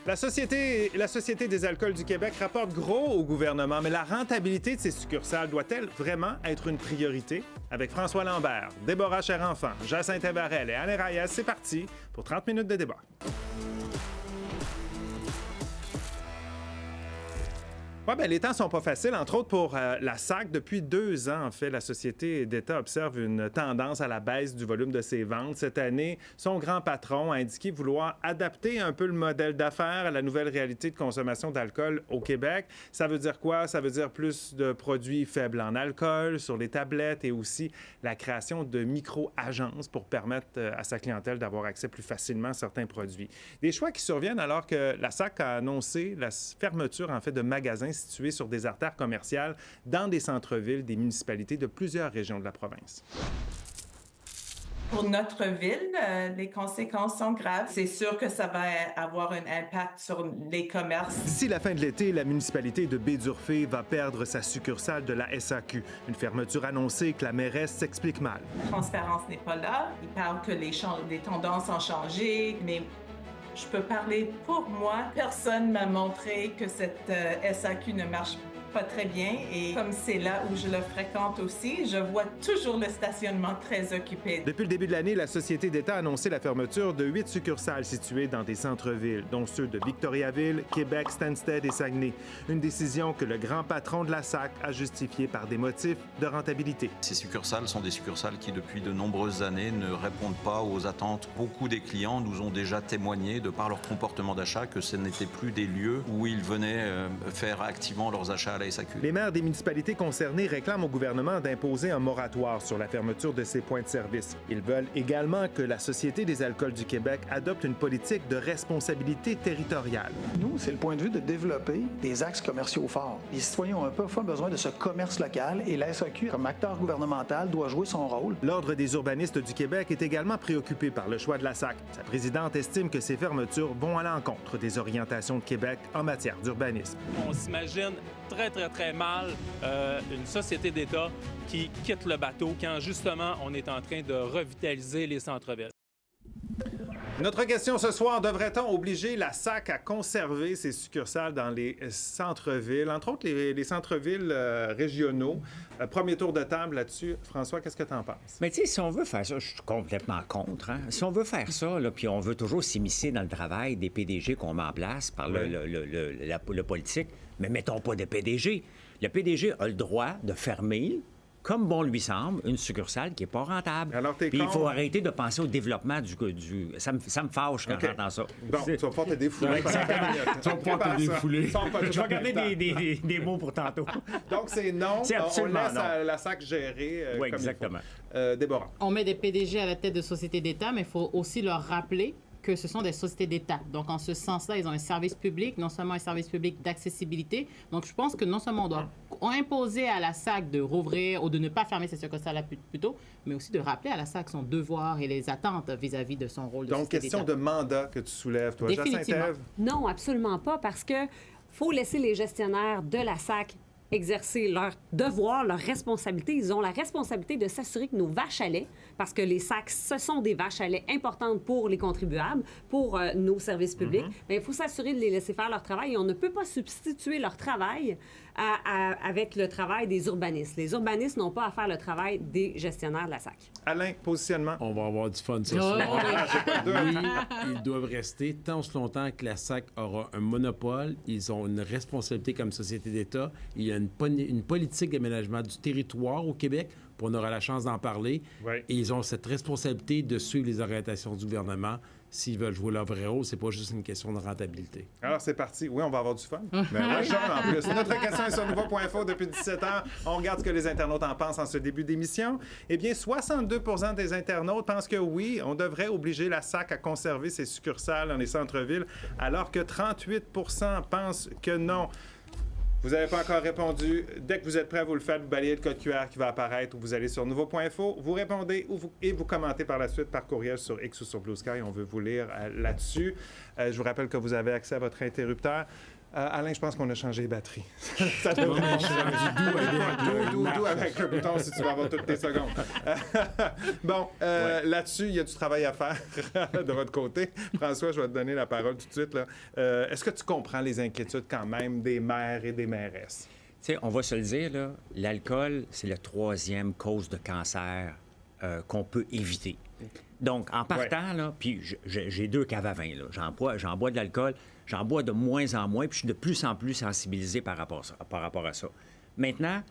La Société des alcools du Québec rapporte gros au gouvernement, mais la rentabilité de ces succursales doit-elle vraiment être une priorité? Avec François Lambert, Déborah Cherenfant, Jacinthe Evarel et Anne Reyes, c'est parti pour 30 minutes de débat. Oui, bien, les temps sont pas faciles, entre autres pour la SAC. Depuis 2 ans, en fait, la Société d'État observe une tendance à la baisse du volume de ses ventes. Cette année, son grand patron a indiqué vouloir adapter un peu le modèle d'affaires à la nouvelle réalité de consommation d'alcool au Québec. Ça veut dire quoi? Ça veut dire plus de produits faibles en alcool sur les tablettes et aussi la création de micro-agences pour permettre à sa clientèle d'avoir accès plus facilement à certains produits. Des choix qui surviennent alors que la SAC a annoncé la fermeture, en fait, de magasins situés sur des artères commerciales dans des centres-villes des municipalités de plusieurs régions de la province. Pour notre ville, les conséquences sont graves. C'est sûr que ça va avoir un impact sur les commerces. D'ici la fin de l'été, la municipalité de Baie-d'Urfé va perdre sa succursale de la SAQ. Une fermeture annoncée que la mairesse s'explique mal. La transparence n'est pas là. Ils parlent que les tendances ont changé, mais je peux parler pour moi. Personne m'a montré que cette SAQ ne marche pas très bien. Et comme c'est là où je le fréquente aussi, je vois toujours le stationnement très occupé. Depuis le début de l'année, la Société d'État a annoncé la fermeture de 8 succursales situées dans des centres-villes, dont ceux de Victoriaville, Québec, Stansted et Saguenay. Une décision que le grand patron de la SAC a justifiée par des motifs de rentabilité. Ces succursales sont des succursales qui, depuis de nombreuses années, ne répondent pas aux attentes. Beaucoup des clients nous ont déjà témoigné, de par leur comportement d'achat, que ce n'était plus des lieux où ils venaient faire activement leurs achats à la SAQ. Les maires des municipalités concernées réclament au gouvernement d'imposer un moratoire sur la fermeture de ces points de service. Ils veulent également que la Société des alcools du Québec adopte une politique de responsabilité territoriale. Nous, c'est le point de vue de développer des axes commerciaux forts. Les citoyens ont un peu besoin de ce commerce local et la SAQ, comme acteur gouvernemental, doit jouer son rôle. L'Ordre des urbanistes du Québec est également préoccupé par le choix de la SAC. Sa présidente estime que ces fermetures vont à l'encontre des orientations de Québec en matière d'urbanisme. On s'imagine très mal une société d'État qui quitte le bateau quand justement on est en train de revitaliser les centres-villes. Notre question ce soir, devrait-on obliger la SAC à conserver ses succursales dans les centres-villes, entre autres les centres-villes régionaux? Premier tour de table là-dessus. François, qu'est-ce que tu en penses? Mais tu sais, si on veut faire ça, je suis complètement contre. Hein? Si on veut faire ça, là, puis on veut toujours s'immiscer dans le travail des PDG qu'on met en place par le politique, mais mettons pas de PDG. Le PDG a le droit de fermer, comme bon lui semble, une succursale qui n'est pas rentable. Alors, puis il faut arrêter de penser au développement du... Ça me fâche quand j'entends ça. Bon, tu vas pas te défouler. Exactement. Tu vas pas te défouler. Je vais garder des des mots pour tantôt. Donc, c'est non. C'est absolument on laisse la SAC gérer oui, exactement. Déborah. On met des PDG à la tête de sociétés d'État, mais il faut aussi leur rappeler que ce sont des sociétés d'État. Donc, en ce sens-là, ils ont un service public, non seulement un service public d'accessibilité. Donc, je pense que non seulement on doit imposer à la SAC de rouvrir ou de ne pas fermer ces succursales-là plus tôt, mais aussi de rappeler à la SAC son devoir et les attentes vis-à-vis de son rôle de société d'État. Donc, question de mandat que tu soulèves, toi, Jacinthe. Non, absolument pas, parce que faut laisser les gestionnaires de la SAC exercer leur devoir, leur responsabilité. Ils ont la responsabilité de s'assurer que nos vaches à lait, parce que les SAC, ce sont des vaches à lait importantes pour les contribuables, pour nos services publics, bien, il faut s'assurer de les laisser faire leur travail et on ne peut pas substituer leur travail avec le travail des urbanistes. Les urbanistes n'ont pas à faire le travail des gestionnaires de la SAC. Alain, positionnement. On va avoir du fun ce soir. Oui, ils doivent rester tant aussi longtemps que la SAC aura un monopole. Ils ont une responsabilité comme société d'État. Il y a une politique d'aménagement du territoire au Québec, puis on aura la chance d'en parler. Ouais. Et ils ont cette responsabilité de suivre les orientations du gouvernement. S'ils veulent jouer leur vrai rôle, c'est pas juste une question de rentabilité. Alors, c'est parti. Oui, on va avoir du fun. Mais oui, en plus. Notre question est sur nouveau.info depuis 17 ans. On regarde ce que les internautes en pensent en ce début d'émission. Eh bien, 62 % des internautes pensent que oui, on devrait obliger la SAC à conserver ses succursales dans les centres-villes, alors que 38 % pensent que non. Vous n'avez pas encore répondu. Dès que vous êtes prêts, vous le faites. Vous balayez le code QR qui va apparaître ou vous allez sur nouveau.info. Vous répondez et vous commentez par la suite par courriel sur X ou sur Blue Sky. On veut vous lire là-dessus. Je vous rappelle que vous avez accès à votre interrupteur. Alain, je pense qu'on a changé les batteries. Ça Ouais, devrait mais je suis rendu doux avec le bouton si tu vas avoir toutes tes secondes. Bon, là-dessus, il y a du travail à faire de votre côté. François, je vais te donner la parole tout de suite. Là. Est-ce que tu comprends les inquiétudes quand même des maires et des mairesses? Tu sais, on va se le dire, là, l'alcool, c'est la 3e cause de cancer qu'on peut éviter. Donc, en partant, là, puis j'ai 2 caves à vin, là. J'en bois de l'alcool, j'en bois de moins en moins, puis je suis de plus en plus sensibilisé par rapport à ça. Maintenant,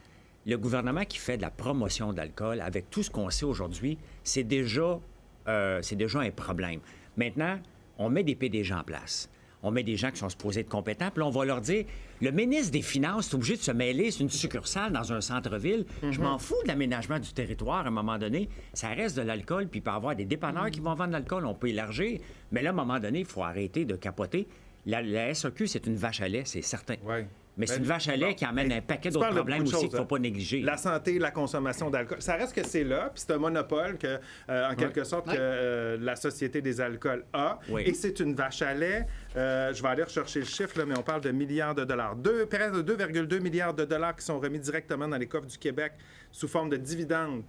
le gouvernement qui fait de la promotion de l'alcool, avec tout ce qu'on sait aujourd'hui, c'est déjà un problème. Maintenant, on met des PDG en place. On met des gens qui sont supposés être compétents, puis là, on va leur dire, le ministre des Finances est obligé de se mêler, c'est une succursale dans un centre-ville. Je m'en fous de l'aménagement du territoire à un moment donné. Ça reste de l'alcool, puis il peut y avoir des dépanneurs qui vont vendre de l'alcool, on peut élargir. Mais là, à un moment donné, il faut arrêter de capoter. La SAQ, c'est une vache à lait, c'est certain. Ouais. Mais c'est une vache à lait qui amène un paquet d'autres problèmes aussi qu'il ne faut pas négliger. La santé, la consommation d'alcool. Ça reste que c'est là, puis c'est un monopole que, en quelque sorte, que la Société des alcools a. Oui. Et c'est une vache à lait. Je vais aller rechercher le chiffre, là, mais on parle de milliards de dollars. Près de 2,2 milliards de dollars qui sont remis directement dans les coffres du Québec sous forme de dividendes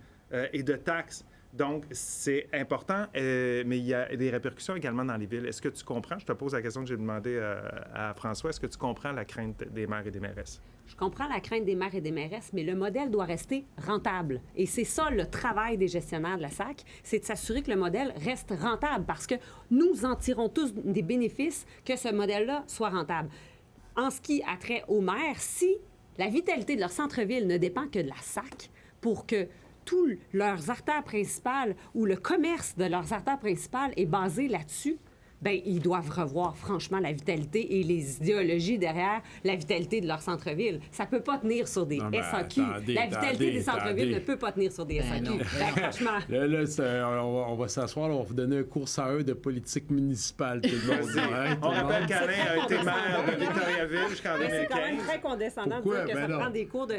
et de taxes. Donc, c'est important, mais il y a des répercussions également dans les villes. Est-ce que tu comprends? Je te pose la question que j'ai demandé à François. Est-ce que tu comprends la crainte des maires et des mairesses? Je comprends la crainte des maires et des mairesses, mais le modèle doit rester rentable. Et c'est ça le travail des gestionnaires de la SAC, c'est de s'assurer que le modèle reste rentable parce que nous en tirons tous des bénéfices que ce modèle-là soit rentable. En ce qui a trait aux maires, si la vitalité de leur centre-ville ne dépend que de la SAC pour que tous leurs artères principales ou le commerce de leurs artères principales est basé là-dessus, bien, ils doivent revoir franchement la vitalité et les idéologies derrière la vitalité de leur centre-ville. Ça ne peut pas tenir sur des SAQ. La vitalité des centres-villes ne peut pas tenir sur des SAQ. non. Franchement. Là, on va s'asseoir, on va vous donner un cours à eux de politique municipale. Tout le monde, hein, On rappelle qu'Alain a été maire de Victoriaville jusqu'en Mais c'est quand même 2015. très condescendant Pourquoi? de dire que Ben ça non. prend des cours de...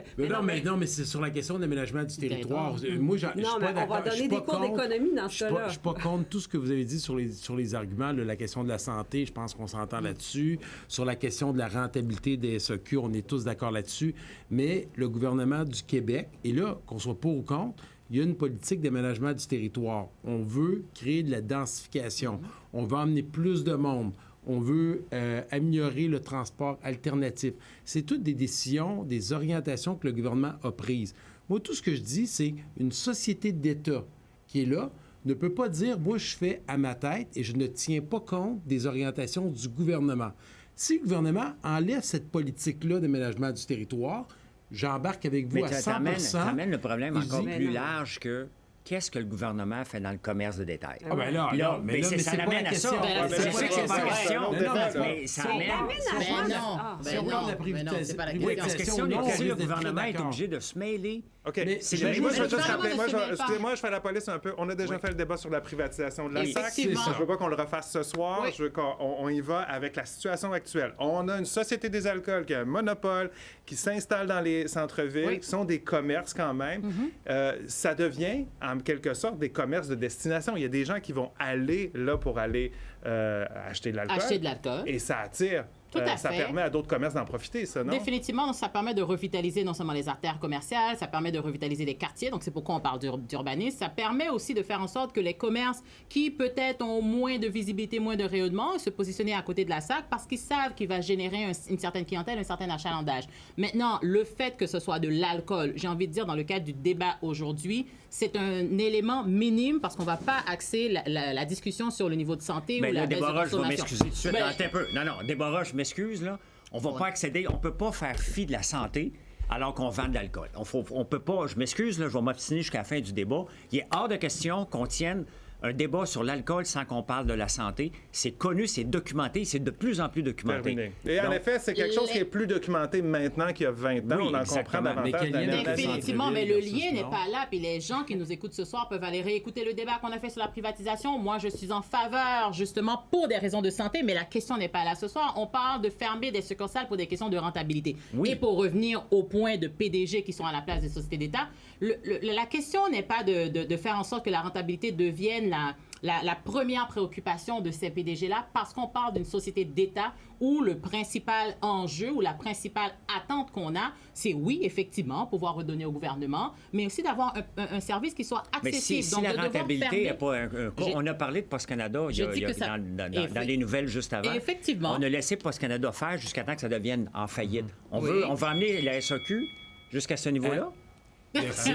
Mais c'est sur la question de l'aménagement du territoire. territoire. Moi, je suis Non, pas mais on va d'accord. Je donner suis des pas cours contre- d'économie dans ce Je cas-là. suis pas contre tout ce que vous avez dit sur les arguments, là, la question de la santé, je pense qu'on s'entend là-dessus. Sur la question de la rentabilité des SAQ, on est tous d'accord là-dessus. Mais le gouvernement du Québec, et là, qu'on soit pour ou contre, il y a une politique d'aménagement du territoire. On veut créer de la densification. On veut emmener plus de monde. On veut améliorer le transport alternatif. C'est toutes des décisions, des orientations que le gouvernement a prises. Moi, tout ce que je dis, c'est une société d'État qui est là ne peut pas dire, moi, je fais à ma tête et je ne tiens pas compte des orientations du gouvernement. Si le gouvernement enlève cette politique-là d'aménagement du territoire, j'embarque avec vous Mais à 100%. t'amènes le problème Je encore dis- plus large que qu'est-ce que le gouvernement fait dans le commerce de détail. Ah ben là, non, mais là, mais ça c'est pas l'amène la à ça. question. Ben, C'est sûr que c'est pas question. question. Non, Mais ça Mais amène... l'aménagement... Ben non. Ah. Si on Ben parle non, de ben non, c'est pas la Oui, parce que si, non, si le risque d'être gouvernement très est d'accord. obligé de se mêler... OK. Mais c'est Mais juste- moi, je vais Mais juste vraiment, rappeler, ne moi, se mêle pas. excusez-moi, je fais la police un peu. On a déjà fait le débat sur la privatisation de la SAC. Effectivement. Je veux pas qu'on le refasse ce soir. Oui. Je veux qu'on y va avec la situation actuelle. On a une société des alcools qui a un monopole, qui s'installe dans les centres-villes, Oui. qui sont des commerces quand même. Ça devient, en quelque sorte, des commerces de destination. Il y a des gens qui vont aller là pour aller acheter de l'alcool. Acheter de l'alcool. Et ça attire. Tout à ça fait. permet à d'autres commerces d'en profiter, ça, non? Définitivement, ça permet de revitaliser non seulement les artères commerciales, ça permet de revitaliser les quartiers, donc c'est pourquoi on parle d'urbanisme. Ça permet aussi de faire en sorte que les commerces qui peut-être ont moins de visibilité, moins de rayonnement, se positionner à côté de la SAC parce qu'ils savent qu'il va générer une certaine clientèle, un certain achalandage. Maintenant, le fait que ce soit de l'alcool, j'ai envie de dire dans le cadre du débat aujourd'hui, c'est un élément minime parce qu'on ne va pas axer la discussion sur le niveau de santé Mais ou la là, baisse de Déborah, je vais consommation. m'excuser tout de suite. Ben, Attends un peu. Non, Déborah, je m'excuse, là. On va pas accéder, on peut pas faire fi de la santé alors qu'on vend de l'alcool. On peut pas, je m'excuse, là, je vais m'obstiner jusqu'à la fin du débat. Il est hors de question qu'on tienne un débat sur l'alcool sans qu'on parle de la santé. C'est connu, c'est documenté, c'est de plus en plus documenté. Terminé. Et en Donc, effet, c'est quelque chose qui est plus documenté maintenant qu'il y a 20 ans. Oui, On en comprend exactement. davantage. Mais quel lien d'année en avec année. Définitivement, mais le versus lien n'est non. pas là. Puis les gens qui nous écoutent ce soir peuvent aller réécouter le débat qu'on a fait sur la privatisation. Moi, je suis en faveur, justement, pour des raisons de santé, mais la question n'est pas là ce soir. On parle de fermer des succursales pour des questions de rentabilité. Oui. Et pour revenir au point de PDG qui sont à la place des sociétés d'État, la question n'est pas de faire en sorte que la rentabilité devienne la première préoccupation de ces PDG-là, parce qu'on parle d'une société d'État où le principal enjeu ou la principale attente qu'on a, c'est oui, effectivement, pouvoir redonner au gouvernement, mais aussi d'avoir un service qui soit accessible. Mais si donc, la de devoir rentabilité n'a fermer... pas un coût, on a parlé de Post Canada dans les nouvelles juste avant. Effectivement. On a laissé Post Canada faire jusqu'à temps que ça devienne en faillite. On veut amener la SAQ jusqu'à ce niveau-là? Merci.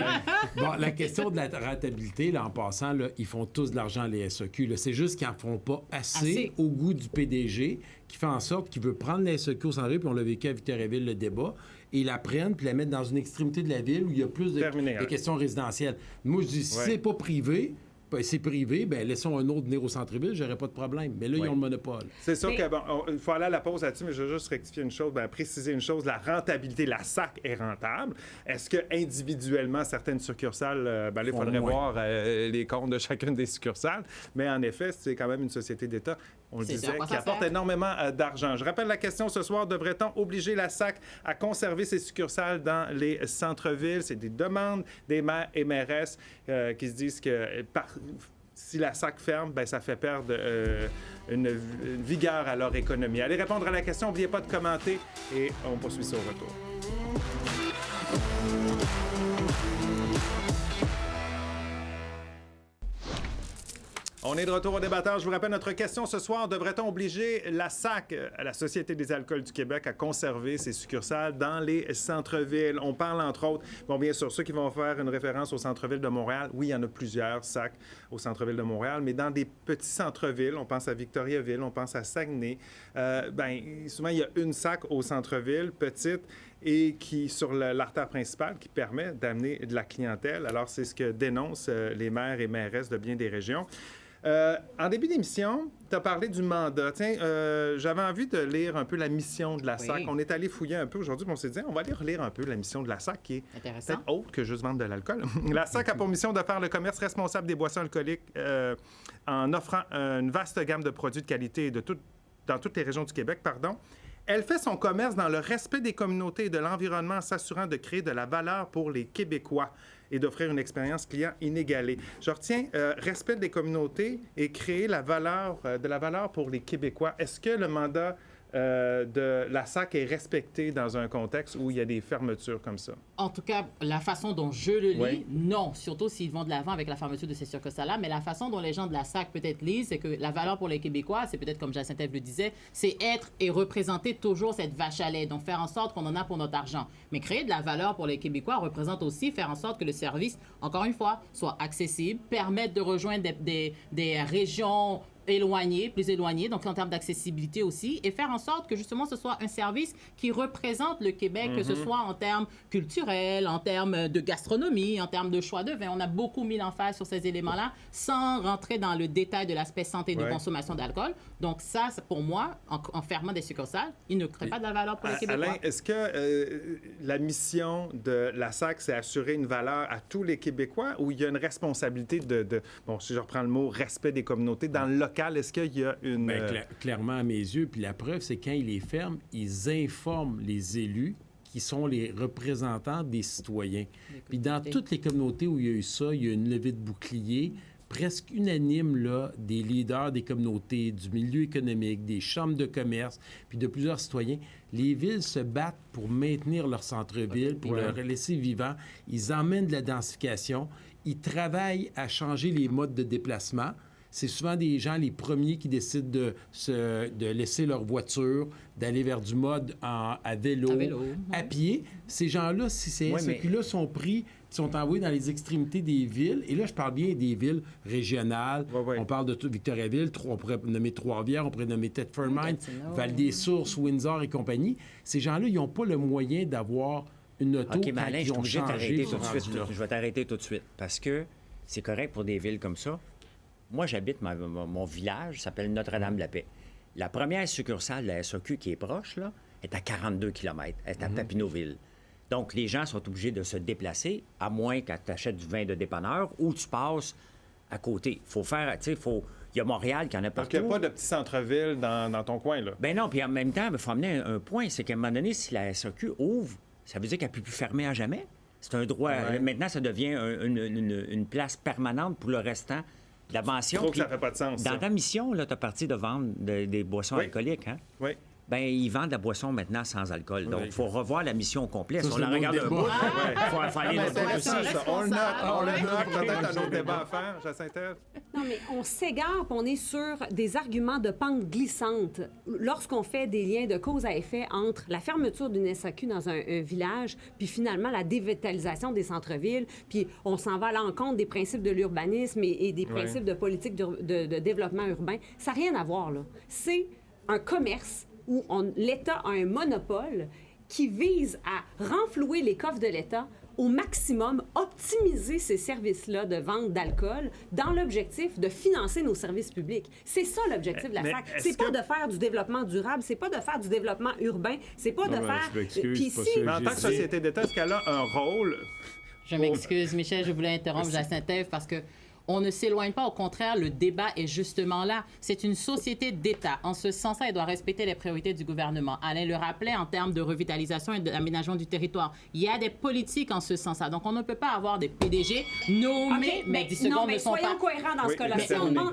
Bon, la question de la rentabilité, là, en passant, là, ils font tous de l'argent, les SAQ. Là. C'est juste qu'ils n'en font pas assez au goût du PDG, qui fait en sorte qu'il veut prendre la SAQ au centre-ville, puis on l'a vécu à Victoriaville, le débat, et ils la prennent, puis la mettent dans une extrémité de la ville où il y a plus de questions résidentielles. Moi, je dis, si c'est pas privé... c'est privé, bien, laissons un autre venir au centre-ville, j'aurais pas de problème. Mais là, ils ont le monopole. C'est sûr qu'il faut aller à la pause là-dessus, mais je veux juste rectifier une chose, préciser une chose. La rentabilité, la SAC est rentable. Est-ce que individuellement, certaines succursales, il faudrait voir les comptes de chacune des succursales. Mais en effet, c'est quand même une société d'État, on le disait, qui apporte énormément d'argent. Je rappelle la question ce soir, devrait-on obliger la SAC à conserver ses succursales dans les centres-villes? C'est des demandes des maires et mairesses qui se disent que si la SAC ferme, ça fait perdre une vigueur à leur économie. Allez répondre à la question, n'oubliez pas de commenter et on poursuit ça au retour. On est de retour au débatteur. Je vous rappelle notre question ce soir. Devrait-on obliger la SAC, la Société des alcools du Québec, à conserver ses succursales dans les centres-villes? On parle entre autres, bien sûr, ceux qui vont faire une référence au centre-ville de Montréal. Oui, il y en a plusieurs SAC au centre-ville de Montréal, mais dans des petits centres-villes, on pense à Victoriaville, on pense à Saguenay, souvent il y a une SAC au centre-ville, petite, et qui, sur l'artère principale, qui permet d'amener de la clientèle. Alors, c'est ce que dénoncent les maires et mairesses de bien des régions. En début d'émission, tu as parlé du mandat. Tiens, j'avais envie de lire un peu la mission de la SAC. On est allé fouiller un peu aujourd'hui, puis on s'est dit, on va aller relire un peu la mission de la SAC, qui est peut-être autre que juste vendre de l'alcool. La SAC a pour mission de faire le commerce responsable des boissons alcooliques en offrant une vaste gamme de produits de qualité dans toutes les régions du Québec, Elle fait son commerce dans le respect des communautés et de l'environnement en s'assurant de créer de la valeur pour les Québécois et d'offrir une expérience client inégalée. Je retiens respect des communautés et créer de la valeur pour les Québécois. Est-ce que le mandat de la SAC est respecté dans un contexte où il y a des fermetures comme ça? En tout cas, la façon dont je le lis, non. Surtout s'ils vont de l'avant avec la fermeture de ces succursales-là. Mais la façon dont les gens de la SAC peut-être lisent, c'est que la valeur pour les Québécois, c'est peut-être comme Jacinthe le disait, c'est être et représenter toujours cette vache à lait. Donc, faire en sorte qu'on en a pour notre argent. Mais créer de la valeur pour les Québécois représente aussi faire en sorte que le service, encore une fois, soit accessible, permette de rejoindre des régions plus éloignées, donc en termes d'accessibilité aussi, et faire en sorte que justement ce soit un service qui représente le Québec, que ce soit en termes culturels, en termes de gastronomie, en termes de choix de vin. On a beaucoup mis l'emphase sur ces éléments-là sans rentrer dans le détail de l'aspect santé de consommation d'alcool. Donc ça, pour moi, en fermant des succursales, il ne crée pas de la valeur pour les Québécois. Alain, est-ce que la mission de la SAC, c'est assurer une valeur à tous les Québécois ou il y a une responsabilité si je reprends le mot, respect des communautés dans le local? Est-ce qu'il y a une... Clairement, à mes yeux, puis la preuve, c'est quand ils les ferment, ils informent les élus qui sont les représentants des citoyens. Puis dans toutes les communautés où il y a eu ça, il y a une levée de bouclier presque unanime là, des leaders des communautés, du milieu économique, des chambres de commerce, puis de plusieurs citoyens. Les villes se battent pour maintenir leur centre-ville, pour le laisser vivant. Ils emmènent de la densification. Ils travaillent à changer les modes de déplacement. C'est souvent des gens les premiers qui décident de laisser leur voiture, d'aller vers du mode à vélo, à pied. Ces gens-là, si ces SAQ-là sont pris, sont envoyés dans les extrémités des villes, et là, je parle bien des villes régionales. On parle de Victoriaville, on pourrait nommer Trois-Rivières, on pourrait nommer Thetford-Mines, Val-des-Sources, Windsor et compagnie. Ces gens-là, ils n'ont pas le moyen d'avoir une auto OK, mais Alain, je suis obligé de t'arrêter tout de suite. Je vais t'arrêter tout de suite, parce que c'est correct pour des villes comme ça. Moi, j'habite mon village, s'appelle Notre-Dame-de-la-Paix. La première succursale de la SAQ qui est proche, là, est à 42 km. Elle est à Papineauville. Donc, les gens sont obligés de se déplacer, à moins que tu achètes du vin de dépanneur ou tu passes à côté. Il faut faire, tu sais, il y a Montréal qui en a partout. Donc, il n'y a pas de petit centre-ville dans ton coin, là. Ben non, puis en même temps, il faut amener un point, c'est qu'à un moment donné, si la SAQ ouvre, ça veut dire qu'elle ne peut plus fermer à jamais. C'est un droit. Maintenant, ça devient une place permanente pour le restant La mention. Je trouve que ça fait pas de sens. Dans ça. ta mission, là, tu as parti de vendre des boissons alcooliques, hein? Oui. Bien, ils vendent de la boisson maintenant sans alcool. Donc, il faut revoir la mission au complet. Si on c'est la un autre regarde un débat. bout, il faut aller Mais l'autre bout aussi. c'est ça. On le note. On le Ouais. note. Peut-être un autre débat à faire, Jacinthe. Non, mais on s'égare, puis on est sur des arguments de pente glissante. Lorsqu'on fait des liens de cause à effet entre la fermeture d'une SAQ dans un village, puis finalement la dévitalisation des centres-villes, puis on s'en va à l'encontre des principes de l'urbanisme et des principes de politique de développement urbain, ça n'a rien à voir, là. C'est un commerce où l'État a un monopole qui vise à renflouer les coffres de l'État au maximum, optimiser ces services-là de vente d'alcool dans l'objectif de financer nos services publics. C'est ça l'objectif de la Mais SAC. est-ce C'est pas que- de faire du développement durable, c'est pas de faire du développement urbain, c'est pas de faire... je m'excuse, Puis c'est pas si- ça. Mais en tant que société d'État, est-ce qu'elle a un rôle? Je m'excuse, Michel, je voulais interrompre Jacinthe parce que on ne s'éloigne pas. Au contraire, le débat est justement là. C'est une société d'État. En ce sens-là, elle doit respecter les priorités du gouvernement. Alain le rappelait en termes de revitalisation et d'aménagement du territoire. Il y a des politiques en ce sens-là. Donc, on ne peut pas avoir des PDG nommés, OK, mais 10 secondes non, mais ne sont soyons pas... cohérents dans Oui, ce cas-là. mais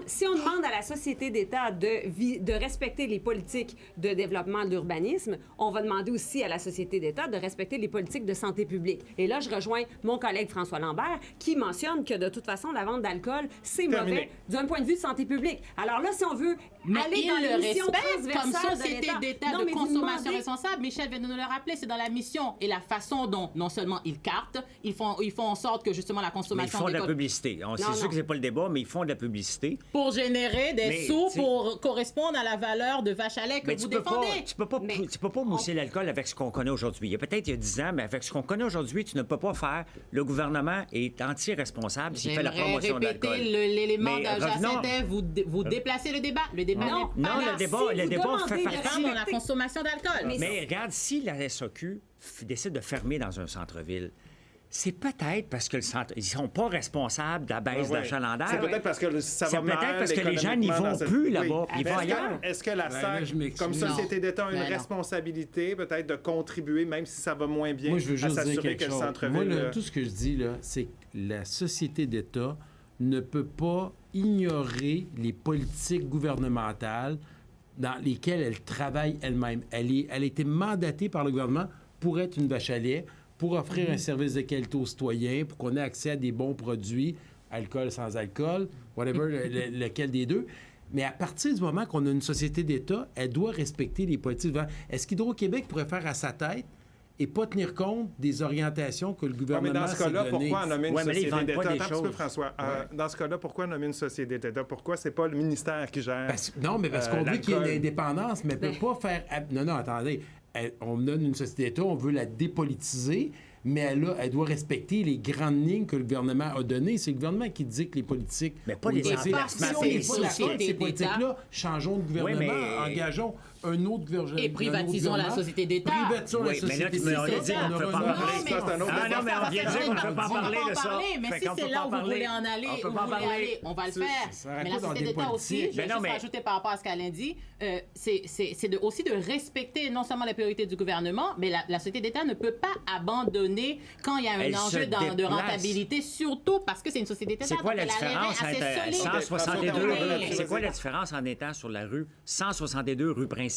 Si on demande à la société d'État de respecter les politiques de développement de l'urbanisme, on va demander aussi à la société d'État de respecter les politiques de santé publique. Et là, je rejoins mon collègue François Lambert qui mentionne que de toute façon, la vente d'alcool, c'est mauvais d'un point de vue de santé publique. Alors là, si on veut Mais aller il dans les le missions respecte comme transversales de société l'État. d'État Non, de mais vous consommation demandez- responsable. Michel vient de nous le rappeler, c'est dans la mission et la façon dont, non seulement ils cartent, ils font en sorte que justement la Mais ils consommation font de la d'alcool- publicité. C'est non. sûr que c'est pas le débat, mais ils font de la publicité. pour générer des Mais, sous tu sais- pour correspondre à la valeur de vache à lait que Mais vous tu peux pas, défendez. tu peux pas mousser l'alcool avec ce qu'on connaît aujourd'hui. Il y a peut-être il y a 10 ans, mais avec ce qu'on connaît aujourd'hui, tu ne peux pas faire. Le gouvernement est anti-responsable s'il fait la J'aimerais promotion de répéter l'alcool. l'élément Mais de revenons- Jacinthe, vous déplacez le débat. Le débat Non, n'est pas non, là. le débat, Si le vous débat demandez fait de partie. Parle de la consommation d'alcool. Mais regarde, si la SAQ décide de fermer dans un centre-ville, c'est peut-être parce que ils sont pas responsables de la baisse Ouais. d'achalandage. C'est peut-être parce que ça va C'est mal. peut-être parce que les gens n'y économiquement vont dans cette- plus là-bas, Oui. ils Mais vont est-ce que- ailleurs. Est-ce que la Ben, là, SAC, je m'excuse. comme société d'État, a une Ben non. responsabilité peut-être de contribuer, même si ça va moins bien, Moi, je veux à juste dire s'assurer quelque que le chose. centre-ville... Moi, là, tout ce que je dis, là, c'est que la société d'État ne peut pas ignorer les politiques gouvernementales dans lesquelles elle travaille elle-même. Elle a été mandatée par le gouvernement pour être une vache à lait, pour offrir un service de qualité aux citoyens, pour qu'on ait accès à des bons produits, alcool, sans alcool, whatever, lequel des deux. Mais à partir du moment qu'on a une société d'État, elle doit respecter les politiques. Est-ce qu'Hydro-Québec pourrait faire à sa tête et pas tenir compte des orientations que le Ouais, gouvernement mais dans ce s'est cas-là, données? pourquoi nommer une Ouais, mais là, ils société vendent d'État? pas des Attends un petit peu, choses. François. Dans ce cas-là, pourquoi nommer une société d'État? Pourquoi c'est pas le ministère qui gère Non, mais parce qu'on veut qu'il y ait l'alcool? l'indépendance, mais elle ne peut pas faire... Non, attendez. On donne une société d'État, on veut la dépolitiser, mais elle doit respecter les grandes lignes que le gouvernement a données. C'est le gouvernement qui dicte les politiques. Mais pas au les niveau. emplacements, Si on c'est n'est les pas d'accord avec ces sociétés politiques-là, changeons de gouvernement, Oui, mais- engageons un autre gouvernement. Et privatisons la société d'État. Privatisons la Oui, mais là, société tu me l'as d'État. dit, on ne peut aura pas une parler. autre Ça, c'est un autre Ah débat. non, mais on vient de dire qu'on ne peut pas On parler peut de en ça. parler, mais Fait si qu'on c'est peut là pas où vous parler. voulez en aller, On peut où pas vous voulez parler. aller, on va le Ça faire. s'arrête Mais pas la dans société des d'État aussi, politiques. je vais Mais non, juste mais- rajouter par rapport à ce qu'Alain dit, c'est aussi de respecter non seulement les priorités du gouvernement, mais la société d'État ne peut pas abandonner quand il y a un Elle enjeu se de déplace. rentabilité, surtout parce que c'est une société d'État. C'est quoi la donc elle a les reins différence assez entre solides. 162 Vas-y. C'est quoi la différence en étant sur la rue 162 rue principale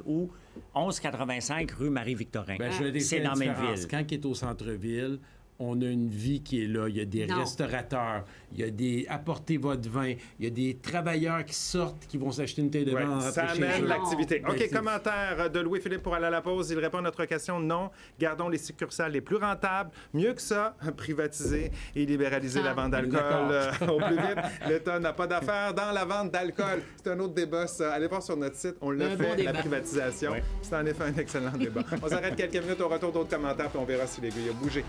ou 1185 rue Marie-Victorin? Ben, je vais C'est dire dans la même différence. ville. Quand il est au centre-ville, on a une vie qui est là. Il y a des Non. restaurateurs, il y a des apportez votre vin, il y a des travailleurs qui sortent, qui vont s'acheter une taille de Ouais, vin en ça rentrant chez amène eux. l'activité. Ben, OK, c'est- commentaire de Louis-Philippe pour aller à la pause. Il répond à notre question. Non, gardons les succursales les plus rentables. Mieux que ça, privatiser et libéraliser la vente d'alcool au plus vite. L'État n'a pas d'affaires dans la vente d'alcool. C'est un autre débat, ça. Allez voir sur notre site. On l'a Un fait, bon la débat. privatisation. C'est en effet un excellent débat. On s'arrête quelques minutes au retour d'autres commentaires, puis on verra si l'aiguille a bougé.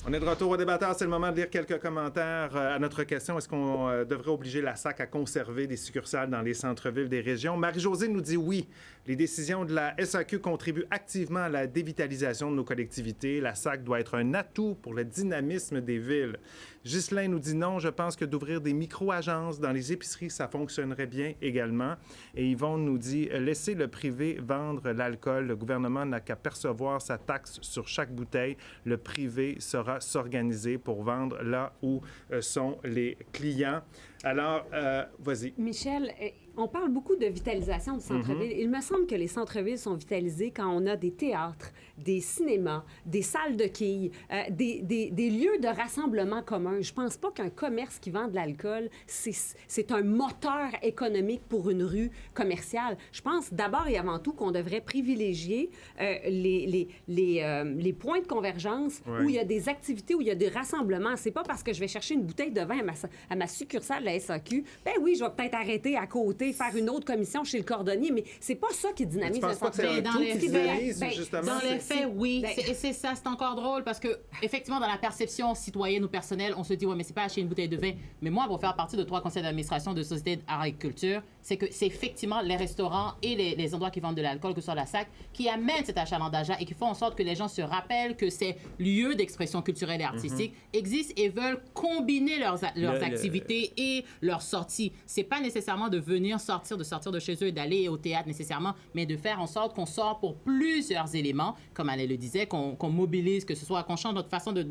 On est de retour au débatteur. C'est le moment de lire quelques commentaires à notre question. Est-ce qu'on devrait obliger la SAC à conserver des succursales dans les centres-villes des régions? Marie-Josée nous dit oui. Les décisions de la SAQ contribuent activement à la dévitalisation de nos collectivités. La SAC doit être un atout pour le dynamisme des villes. Ghislain nous dit non. Je pense que d'ouvrir des micro-agences dans les épiceries, ça fonctionnerait bien également. Et Yvonne nous dit laissez le privé vendre l'alcool. Le gouvernement n'a qu'à percevoir sa taxe sur chaque bouteille. Le privé saura s'organiser pour vendre là où sont les clients. Alors, vas-y. Michel, on parle beaucoup de vitalisation du centre-ville. Il me semble que les centres-villes sont vitalisés quand on a des théâtres, des cinémas, des salles de quilles, des lieux de rassemblement commun. Je pense pas qu'un commerce qui vend de l'alcool, c'est un moteur économique pour une rue commerciale. Je pense d'abord et avant tout qu'on devrait privilégier les points de convergence où il y a des activités, où il y a des rassemblements. C'est pas parce que je vais chercher une bouteille de vin à ma succursale de la SAQ, ben oui, je vais peut-être arrêter à côté, faire une autre commission chez le cordonnier, mais c'est pas ça qui dynamise le centre-ville. Dans les faits, oui. Ben, Et c'est ça, c'est encore drôle parce que, effectivement, dans la perception citoyenne ou personnelle, on se dit, ouais, mais c'est pas acheter une bouteille de vin. Mais moi, pour faire partie de 3 conseils d'administration de sociétés d'agriculture, c'est que c'est effectivement les restaurants et les endroits qui vendent de l'alcool, que ce soit la SAC, qui amènent cet achalandage et qui font en sorte que les gens se rappellent que ces lieux d'expression culturelle et artistique existent et veulent combiner leurs activités et leurs sorties. C'est pas nécessairement de venir sortir de chez eux et d'aller au théâtre nécessairement, mais de faire en sorte qu'on sort pour plusieurs éléments, comme Alain le disait, qu'on mobilise, que ce soit qu'on change notre façon de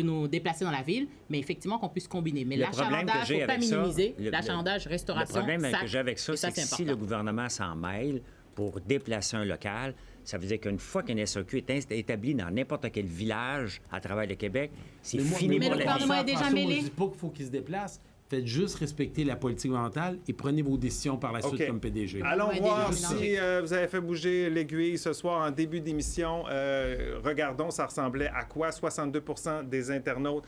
nous déplacer dans la ville, mais effectivement qu'on puisse combiner. Mais l'achalandage, il ne faut pas minimiser. L'achalandage, restauration, le problème que j'ai avec ça, ça, c'est que si le gouvernement s'en mêle pour déplacer un local, ça veut dire qu'une fois qu'un SAQ est établi dans n'importe quel village à travers le Québec, c'est fini pour la vie. Mais le gouvernement est déjà mêlé. Je ne dis pas qu'il faut qu'il se déplace. Faites juste respecter la politique gouvernementale et prenez vos décisions par la suite comme PDG. Allons voir si vous avez fait bouger l'aiguille ce soir en début d'émission. Regardons, ça ressemblait à quoi? 62% des internautes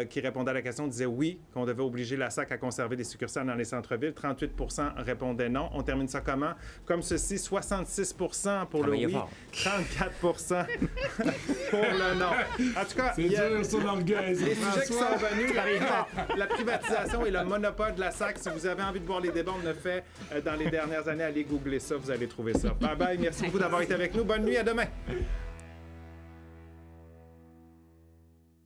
qui répondaient à la question disaient oui, qu'on devait obliger la SAC à conserver des succursales dans les centres-villes. 38% répondaient non. On termine ça comment? Comme ceci, 66% pour le oui, 34% pour le non. En tout cas, c'est dur sur l'orgueil. Les sujets qui sont venus, la privatisation et le monopole de la SAC. Si vous avez envie de voir les débats qu'on a fait dans les dernières années, allez googler ça, vous allez trouver ça. Bye bye, merci beaucoup d'avoir été avec nous. Bonne nuit, à demain.